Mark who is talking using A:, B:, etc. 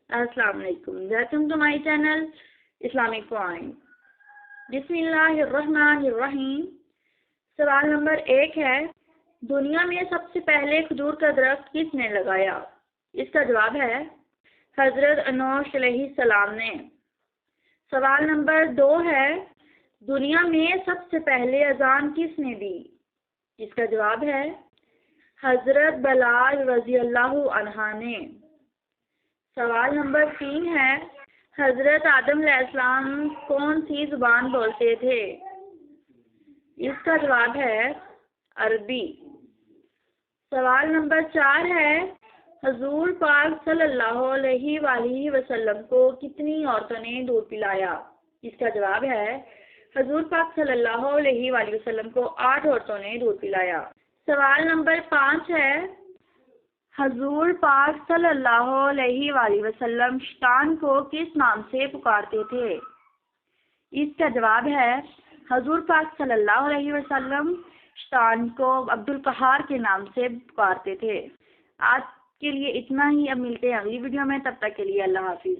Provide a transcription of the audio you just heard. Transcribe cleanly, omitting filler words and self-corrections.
A: السلام علیکم، welcome to my channel Islamic point. بسم اللہ الرحمن الرحیم۔ سوال نمبر 1 ہے، دنیا میں سب سے پہلے کھجور کا درخت کس نے لگایا؟ اس کا جواب ہے حضرت انوش علیہ السلام نے۔ سوال نمبر 2 ہے، دنیا میں سب سے پہلے اذان کس نے دی؟ اس کا جواب ہے حضرت بلال رضی اللہ عنہ نے۔ سوال نمبر 3 ہے، حضرت آدم علیہ السلام کون سی زبان بولتے تھے؟ اس کا جواب ہے عربی۔ سوال نمبر 4 ہے، حضور پاک صلی اللہ علیہ وآلہ وسلم کو کتنی عورتوں نے دودھ پلایا؟ اس کا جواب ہے حضور پاک صلی اللہ علیہ وآلہ وسلم کو 8 عورتوں نے دودھ پلایا۔ سوال نمبر 5 ہے، حضور پاک صلی اللہ علیہ وآلہ وسلم شیطان کو کس نام سے پکارتے تھے؟ اس کا جواب ہے حضور پاک صلی اللہ علیہ وسلم شیطان کو عبد القہار کے نام سے پکارتے تھے۔ آج کے لیے اتنا ہی، اب ملتے ہیں اگلی ویڈیو میں، تب تک کے لیے اللہ حافظ۔